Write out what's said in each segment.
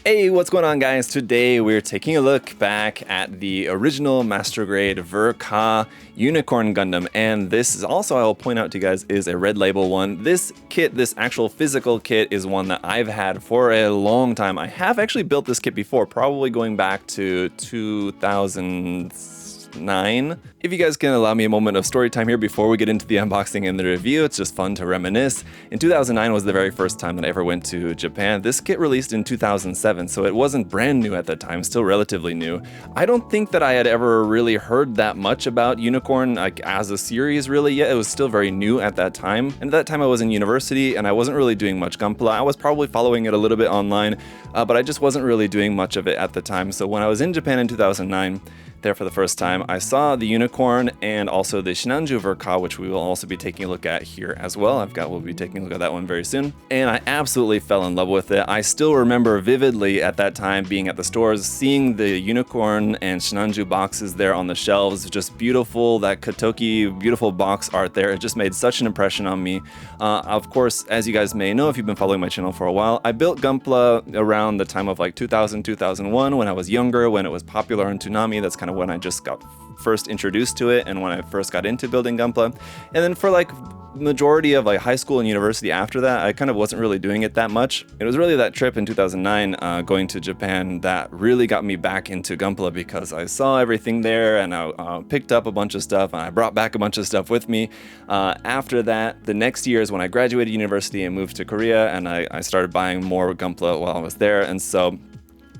Hey, what's going on, guys? Today we're taking a look back at the original Master-Grade Ver.Ka Unicorn Gundam, and this is also, I will point out to you guys, is a red label one. This kit, this actual physical kit, is one that I've had for a long time. I have actually built this kit before, probably going back to 2009. If you guys can allow me a moment of story time here before we get into the unboxing and the review, it's just fun to reminisce. In 2009 was the very first time that I ever went to Japan. This kit released in 2007, so it wasn't brand new at the time, still relatively new. I don't think that I had ever really heard that much about Unicorn like as a series really yet. It was still very new at that time. And at that time I was in university and I wasn't really doing much Gunpla. I was probably following it a little bit online, but I just wasn't really doing much of it at the time. So when I was in Japan in 2009, there for the first time, I saw the Unicorn and also the Shinanju Ver.Ka, which we will also be taking a look at here as well. We'll be taking a look at that one very soon. And I absolutely fell in love with it. I still remember vividly at that time being at the stores, seeing the Unicorn and Shinanju boxes there on the shelves, just beautiful, that Katoki, beautiful box art there. It just made such an impression on me. Of course, as you guys may know, if you've been following my channel for a while, I built Gunpla around the time of like 2000, 2001, when I was younger, when it was popular on Toonami. That's kind of when I just got first introduced to it and when I first got into building Gunpla. And then for like majority of like high school and university after that, I kind of wasn't really doing it that much. It was really that trip in 2009 going to Japan that really got me back into Gunpla, because I saw everything there and I picked up a bunch of stuff and I brought back a bunch of stuff with me. After that, the next year is when I graduated university and moved to Korea, and I started buying more Gunpla while I was there. And so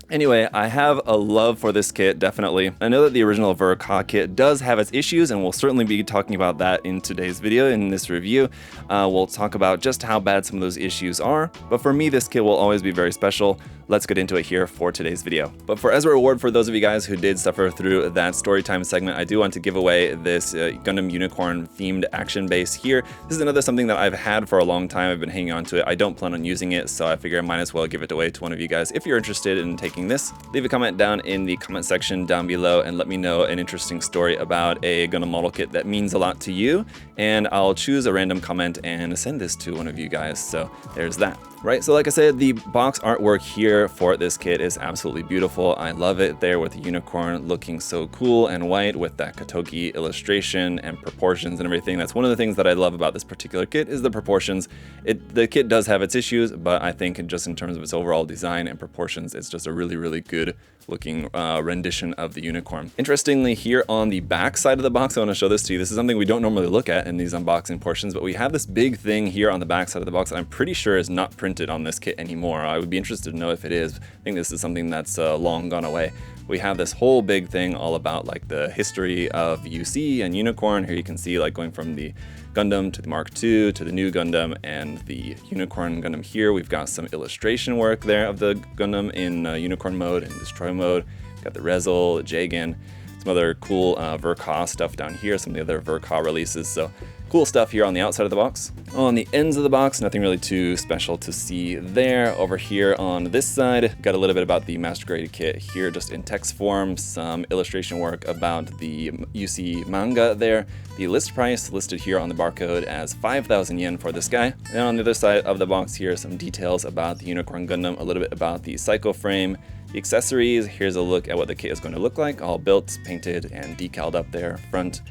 anyway, I have a love for this kit, definitely. I know that the original Ver.Ka kit does have its issues, and we'll certainly be talking about that in today's video, in this review. We'll talk about just how bad some of those issues are, but for me, this kit will always be very special. Let's get into it here for today's video. But as a reward for those of you guys who did suffer through that Storytime segment, I do want to give away this Gundam Unicorn themed action base here. This is another something that I've had for a long time. I've been hanging on to it. I don't plan on using it, so I figure I might as well give it away to one of you guys. If you're interested in taking this, leave a comment down in the comment section down below and let me know an interesting story about a Gundam model kit that means a lot to you, and I'll choose a random comment and send this to one of you guys. So there's that. Right, so like I said, the box artwork here for this kit is absolutely beautiful. I love it there with the unicorn looking so cool and white with that Katoki illustration and proportions and everything. That's one of the things that I love about this particular kit is the proportions. The kit does have its issues, but I think just in terms of its overall design and proportions, it's just a really, really good looking rendition of the unicorn. Interestingly, here on the back side of the box, I want to show this to you. This is something we don't normally look at in these unboxing portions, but we have this big thing here on the back side of the box that I'm pretty sure is not printed on this kit anymore. I would be interested to know if it is. I think this is something that's long gone away. We have this whole big thing all about like the history of UC and Unicorn. Here you can see like going from the Gundam to the Mark II to the new Gundam and the Unicorn Gundam here. We've got some illustration work there of the Gundam in Unicorn mode and Destroy mode. We've got the Rezel, the Jagan, some other cool Ver.Ka stuff down here, some of the other Ver.Ka releases. So cool stuff here on the outside of the box. On the ends of the box, nothing really too special to see there. Over here on this side, got a little bit about the Master-Grade kit here, just in text form, some illustration work about the UC manga there. The list price listed here on the barcode as 5,000 yen for this guy. And on the other side of the box here, some details about the Unicorn Gundam, a little bit about the Psycho frame, the accessories. Here's a look at what the kit is going to look like, all built, painted, and decaled up there, front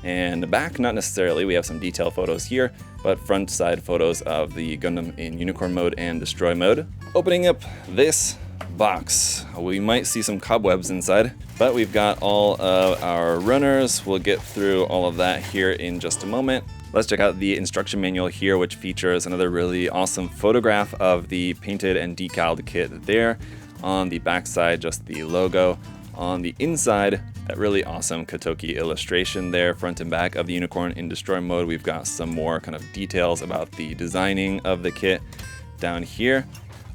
and the back. Not necessarily, we have some detail photos here, but front side photos of the Gundam in Unicorn mode and Destroy mode. Opening up this box, we might see some cobwebs inside, but we've got all of our runners. We'll get through all of that here in just a moment. Let's check out the instruction manual here, which features another really awesome photograph of the painted and decaled kit there. On the back side, just the logo. On the inside, that really awesome Katoki illustration there, front and back of the Unicorn in Destroy mode. We've got some more kind of details about the designing of the kit down here.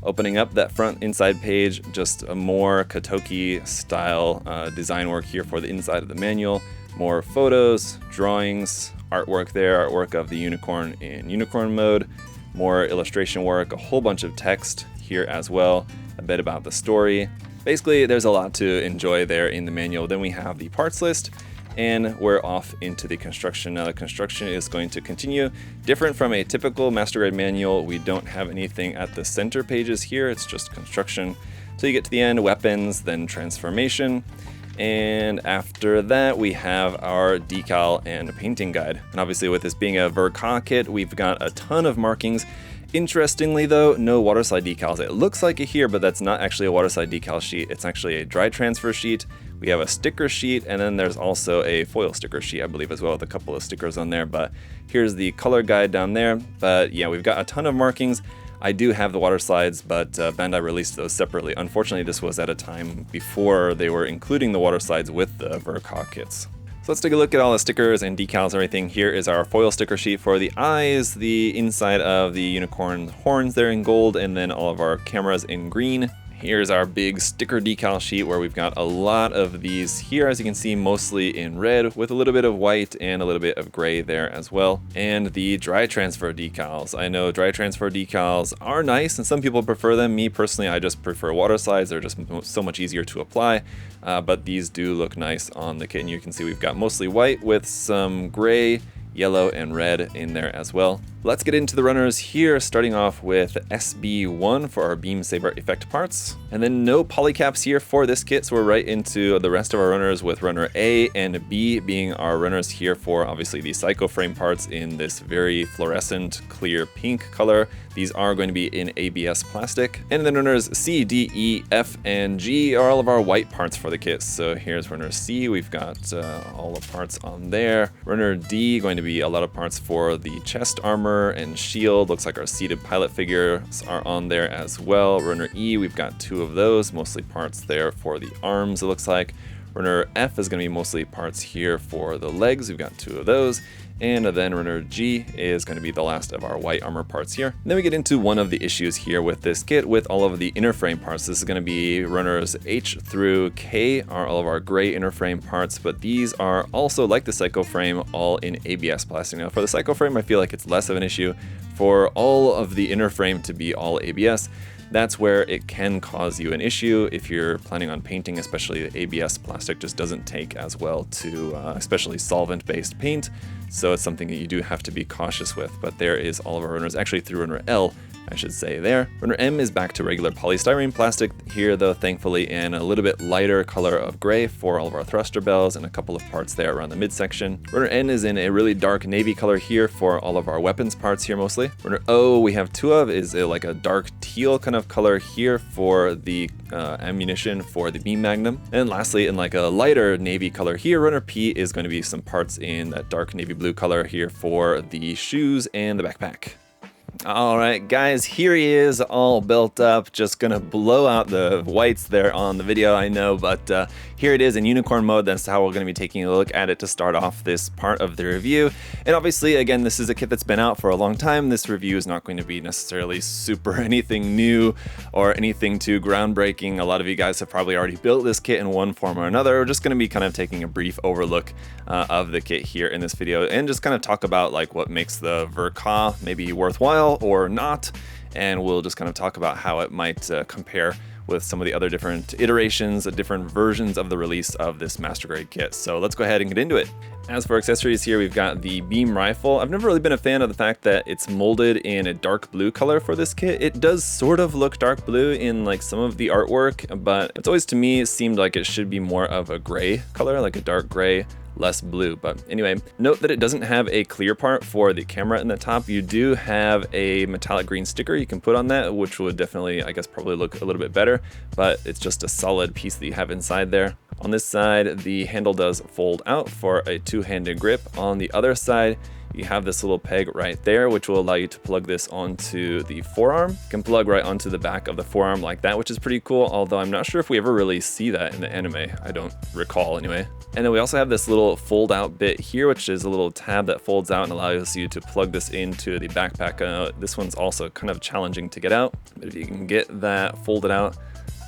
Opening up that front inside page, just a more Katoki style design work here for the inside of the manual. More photos, drawings, artwork there, artwork of the Unicorn in Unicorn mode. More illustration work, a whole bunch of text here as well, a bit about the story. Basically, there's a lot to enjoy there in the manual. Then we have the parts list, and we're off into the construction. Now the construction is going to continue. Different from a typical Master-Grade manual, we don't have anything at the center pages here. It's just construction. So you get to the end, weapons, then transformation. And after that, we have our decal and painting guide. And obviously with this being a Ver.Ka kit, we've got a ton of markings. Interestingly though, no waterslide decals. It looks like it here, but that's not actually a waterslide decal sheet. It's actually a dry transfer sheet. We have a sticker sheet, and then there's also a foil sticker sheet, I believe, as well, with a couple of stickers on there. But here's the color guide down there. But yeah, we've got a ton of markings. I do have the water slides, but Bandai released those separately. Unfortunately, this was at a time before they were including the water slides with the Ver.Ka kits. So let's take a look at all the stickers and decals and everything. Here is our foil sticker sheet for the eyes, the inside of the unicorn horns there in gold, and then all of our cameras in green. Here's our big sticker decal sheet where we've got a lot of these here, as you can see, mostly in red with a little bit of white and a little bit of gray there as well. And the dry transfer decals. I know dry transfer decals are nice and some people prefer them. Me personally, I just prefer water slides. They're just so much easier to apply, but these do look nice on the kit. And you can see we've got mostly white with some gray, yellow, and red in there as well. Let's get into the runners here, starting off with SB1 for our beam saber effect parts. And then no polycaps here for this kit, so we're right into the rest of our runners with runner A and B being our runners here for obviously the psycho frame parts in this very fluorescent clear pink color. These are going to be in ABS plastic. And then runners C, D, E, F, and G are all of our white parts for the kit. So here's runner C, we've got all the parts on there. Runner D, going to be a lot of parts for the chest armor and shield. Looks like our seated pilot figures are on there as well. Runner E, we've got 2 of those, mostly parts there for the arms, it looks like. Runner F is going to be mostly parts here for the legs. We've got 2 of those. And then runner G is going to be the last of our white armor parts here. And then we get into one of the issues here with this kit with all of the inner frame parts. This is going to be runners H through K are all of our gray inner frame parts, but these are also, like the psycho frame, all in ABS plastic. Now for the psycho frame, I feel like it's less of an issue. For all of the inner frame to be all ABS, that's where it can cause you an issue if you're planning on painting, especially the ABS plastic just doesn't take as well to especially solvent-based paint. So it's something that you do have to be cautious with. But there is all of our runners, actually through runner L, I should say there. Runner M is back to regular polystyrene plastic here though, thankfully, in a little bit lighter color of gray for all of our thruster bells and a couple of parts there around the midsection. Runner N is in a really dark navy color here for all of our weapons parts here mostly. Runner O we have 2 of is like a dark teal kind of color here for the ammunition for the beam magnum. And lastly, in like a lighter navy color here, runner P is going to be some parts in that dark navy blue color here for the shoes and the backpack. Alright guys, here he is all built up, just gonna blow out the whites there on the video, I know, but here it is in unicorn mode. That's how we're gonna be taking a look at it to start off this part of the review. And obviously, again, this is a kit that's been out for a long time. This review is not going to be necessarily super anything new or anything too groundbreaking. A lot of you guys have probably already built this kit in one form or another. We're just gonna be kind of taking a brief overlook of the kit here in this video and just kind of talk about like what makes the Ver.Ka maybe worthwhile or not, and we'll just kind of talk about how it might compare with some of the other different iterations, different versions of the release of this Master-Grade kit. So let's go ahead and get into it. As for accessories here, we've got the beam rifle. I've never really been a fan of the fact that it's molded in a dark blue color for this kit. It does sort of look dark blue in like some of the artwork, but it's always to me seemed like it should be more of a gray color, like a dark gray, less blue. But anyway, note that it doesn't have a clear part for the camera in the top. You do have a metallic green sticker you can put on that, which would definitely, I guess, probably look a little bit better, but it's just a solid piece that you have inside there. On this side, the handle does fold out for a 2-handed grip. On the other side, you have this little peg right there, which will allow you to plug this onto the forearm. You can plug right onto the back of the forearm like that, which is pretty cool, although I'm not sure if we ever really see that in the anime. I don't recall anyway. And then we also have this little fold out bit here, which is a little tab that folds out and allows you to plug this into the backpack. This one's also kind of challenging to get out, but if you can get that folded out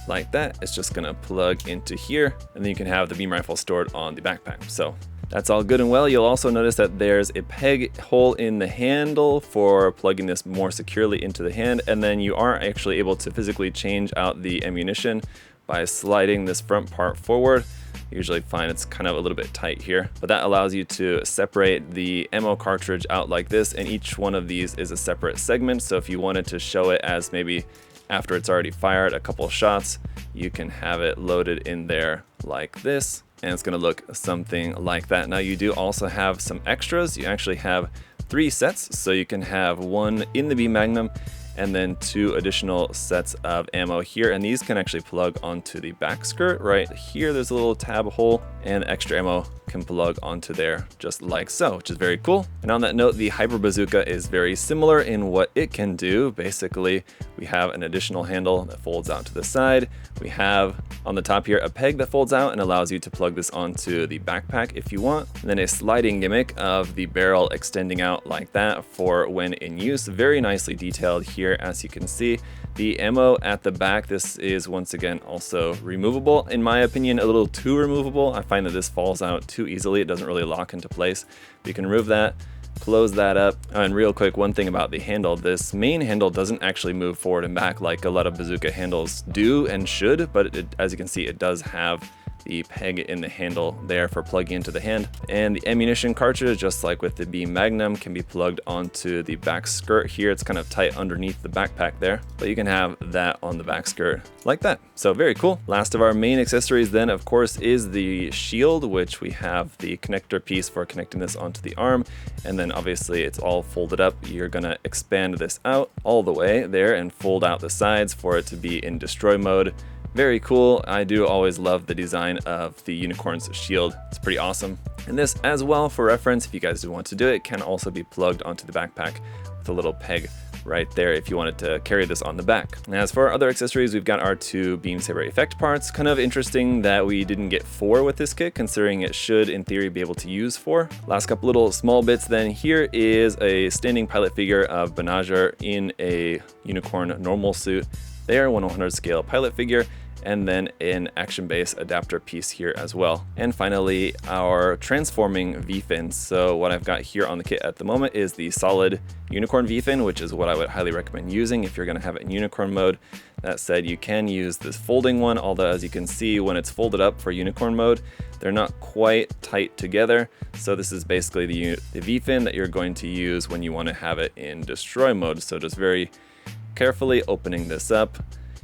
like that, it's just gonna plug into here, and then you can have the beam rifle stored on the backpack. So that's all good and well. You'll also notice that there's a peg hole in the handle for plugging this more securely into the hand, and then you are actually able to physically change out the ammunition by sliding this front part forward. You usually find it's kind of a little bit tight here, but that allows you to separate the ammo cartridge out like this, and each one of these is a separate segment. So if you wanted to show it as maybe after it's already fired a couple shots, you can have it loaded in there like this, and it's going to look something like that. Now you do also have some extras. You actually have 3 sets, so you can have 1 in the beam magnum and then 2 additional sets of ammo here, and these can actually plug onto the back skirt right here. There's a little tab hole, and extra ammo can plug onto there just like so, which is very cool. And on that note, the Hyper Bazooka is very similar in what it can do. Basically, we have an additional handle that folds out to the side. We have on the top here a peg that folds out and allows you to plug this onto the backpack if you want. And then a sliding gimmick of the barrel extending out like that for when in use. Very nicely detailed here, as you can see. The ammo at the back, this is once again also removable. In my opinion, a little too removable. I find that this falls out too easily. It doesn't really lock into place. But you can remove that, close that up. And real quick, one thing about the handle, this main handle doesn't actually move forward and back like a lot of bazooka handles do and should, but as you can see, it does have the peg in the handle there for plugging into the hand. And the ammunition cartridge, just like with the beam magnum, can be plugged onto the back skirt here. It's kind of tight underneath the backpack there, but you can have that on the back skirt like that. So very cool. Last of our main accessories then, of course, is the shield, which we have the connector piece for connecting this onto the arm. And then obviously it's all folded up. You're gonna expand this out all the way there and fold out the sides for it to be in destroy mode. Very cool. I do always love the design of the unicorn's shield. It's pretty awesome. And this as well, for reference, if you guys do want to do it, can also be plugged onto the backpack with a little peg right there if you wanted to carry this on the back. And as for our other accessories, we've got our 2 beam saber effect parts. Kind of interesting that we didn't get 4 with this kit, considering it should in theory be able to use 4. Last couple little small bits then. Here is a standing pilot figure of Banajar in a unicorn normal suit. There, 1/100 scale pilot figure, and then an action base adapter piece here as well. And finally, our transforming V-fin. So what I've got here on the kit at the moment is the solid unicorn V-fin, which is what I would highly recommend using if you're gonna have it in unicorn mode. That said, you can use this folding one, although as you can see, when it's folded up for unicorn mode, they're not quite tight together. So this is basically the V-fin that you're going to use when you wanna have it in destroy mode. So just very carefully opening this up.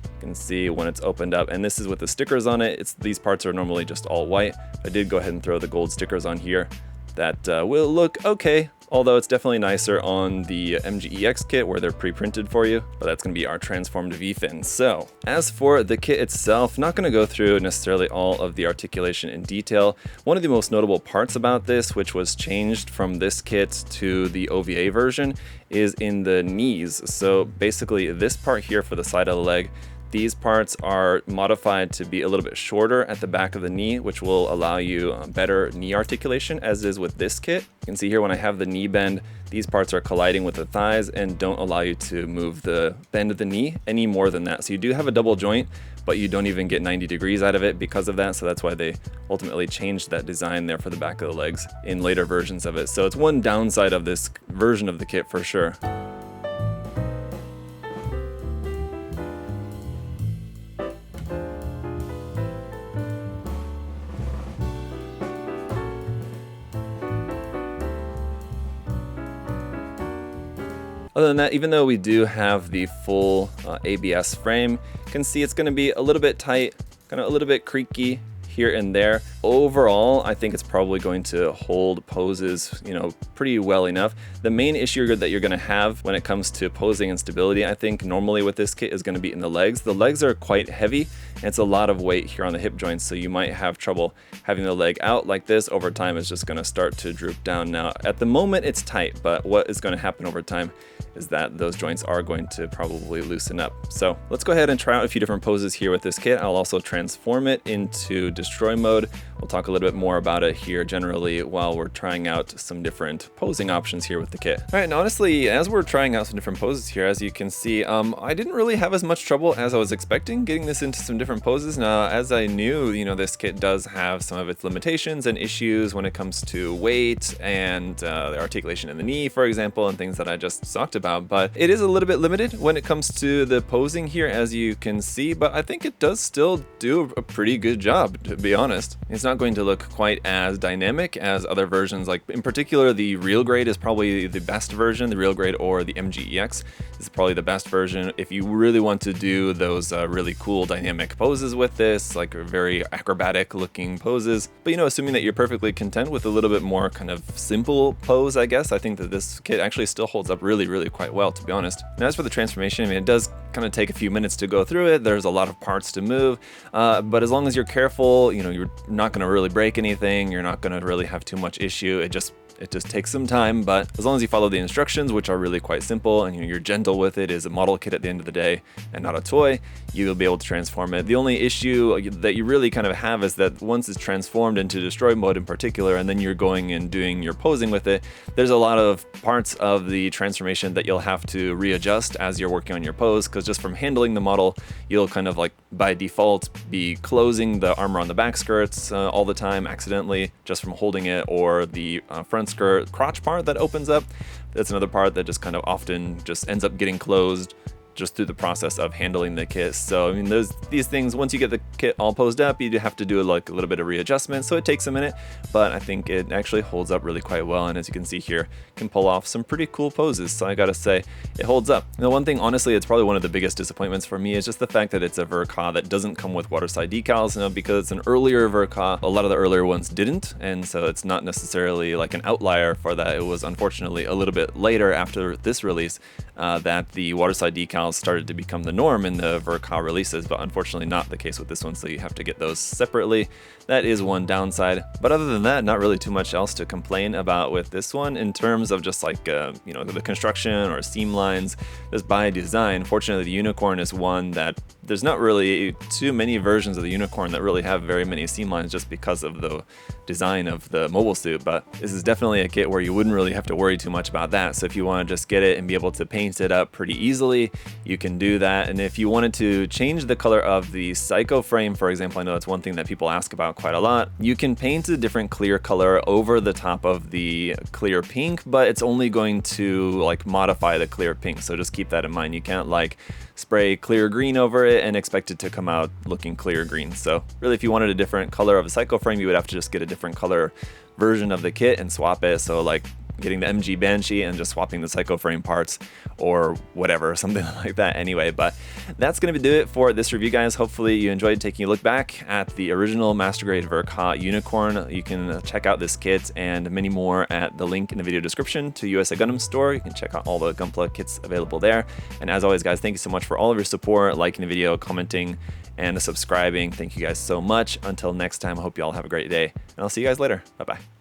You can see when it's opened up, and this is with the stickers on it. These parts are normally just all white. I did go ahead and throw the gold stickers on here. That will look okay, although it's definitely nicer on the MGEX kit where they're pre-printed for you, but that's gonna be our transformed V-fin. So as for the kit itself, not gonna go through necessarily all of the articulation in detail. One of the most notable parts about this, which was changed from this kit to the OVA version, is in the knees. So basically this part here for the side of the leg, these parts are modified to be a little bit shorter at the back of the knee, which will allow you better knee articulation, as is with this kit. You can see here when I have the knee bend, these parts are colliding with the thighs and don't allow you to move the bend of the knee any more than that. So you do have a double joint, but you don't even get 90 degrees out of it because of that. So that's why they ultimately changed that design there for the back of the legs in later versions of it. So it's one downside of this version of the kit for sure. Other than that, even though we do have the full ABS frame, you can see it's going to be a little bit tight, kind of a little bit creaky here and there. Overall, I think it's probably going to hold poses, pretty well enough. The main issue that you're going to have when it comes to posing and stability, I think normally with this kit is going to be in the legs. The legs are quite heavy, and it's a lot of weight here on the hip joints, so you might have trouble having the leg out like this. Over time, it's just going to start to droop down. Now, at the moment, it's tight, but what is going to happen over time is that those joints are going to probably loosen up. So let's go ahead and try out a few different poses here with this kit. I'll also transform it into destroy mode. We'll talk a little bit more about it here generally while we're trying out some different posing options here with the kit. All right, and honestly, as we're trying out some different poses here, as you can see, I didn't really have as much trouble as I was expecting getting this into some different poses. Now, as I knew, this kit does have some of its limitations and issues when it comes to weight and the articulation in the knee, for example, and things that I just talked about. But it is a little bit limited when it comes to the posing here, as you can see, but I think it does still do a pretty good job, to be honest. It's not going to look quite as dynamic as other versions. Like in particular, the Real Grade is probably the best version. The Real Grade or the MGEX is probably the best version if you really want to do those really cool dynamic poses with this, like very acrobatic looking poses. But you know, assuming that you're perfectly content with a little bit more kind of simple pose, I guess, I think that this kit actually still holds up really quite well, to be honest. And as for the transformation, I mean, it does kind of take a few minutes to go through it. There's a lot of parts to move, but as long as you're careful, you know, you're not going to really break anything. You're not going to really have too much issue. It just takes some time, but as long as you follow the instructions, which are really quite simple, and you're gentle with it, is a model kit at the end of the day and not a toy, you will be able to transform it. The only issue that you really kind of have is that once it's transformed into destroy mode in particular, and then you're going and doing your posing with it, there's a lot of parts of the transformation that you'll have to readjust as you're working on your pose, because just from handling the model, you'll kind of like by default be closing the armor on the back skirts all the time accidentally just from holding it, or the front skirt crotch part that opens up. That's another part that just kind of often just ends up getting closed just through the process of handling the kit. So I mean, these things, once you get the kit all posed up, you do have to do like a little bit of readjustment, so it takes a minute, but I think it actually holds up really quite well, and as you can see here, can pull off some pretty cool poses, so I gotta say, it holds up. The one thing, honestly, it's probably one of the biggest disappointments for me is just the fact that it's a Ver.Ka that doesn't come with waterside decals, you know, because it's an earlier Ver.Ka, a lot of the earlier ones didn't, and so it's not necessarily like an outlier for that. It was unfortunately a little bit later after this release that the waterside decals started to become the norm in the Ver.Ka releases, but unfortunately not the case with this one, so you have to get those separately. That is one downside, but other than that, not really too much else to complain about with this one in terms of just like you know, the construction or seam lines. Just by design, fortunately the Unicorn is one that there's not really too many versions of the Unicorn that really have very many seam lines just because of the design of the mobile suit, but this is definitely a kit where you wouldn't really have to worry too much about that. So if you want to just get it and be able to paint it up pretty easily, you can do that. And if you wanted to change the color of the Psycho frame, for example, I know that's one thing that people ask about quite a lot, you can paint a different clear color over the top of the clear pink, but it's only going to like modify the clear pink, so just keep that in mind. You can't like spray clear green over it and expect it to come out looking clear green. So really, if you wanted a different color of a Psycho frame, you would have to just get a different color version of the kit and swap it. So like getting the MG Banshee and just swapping the Psycho frame parts or whatever, something like that anyway. But that's going to do it for this review, guys. Hopefully you enjoyed taking a look back at the original Master-Grade Ver.Ka Unicorn. You can check out this kit and many more at the link in the video description to USA Gundam Store. You can check out all the Gunpla kits available there. And as always, guys, thank you so much for all of your support, liking the video, commenting, and subscribing. Thank you guys so much. Until next time, I hope you all have a great day, and I'll see you guys later. Bye-bye.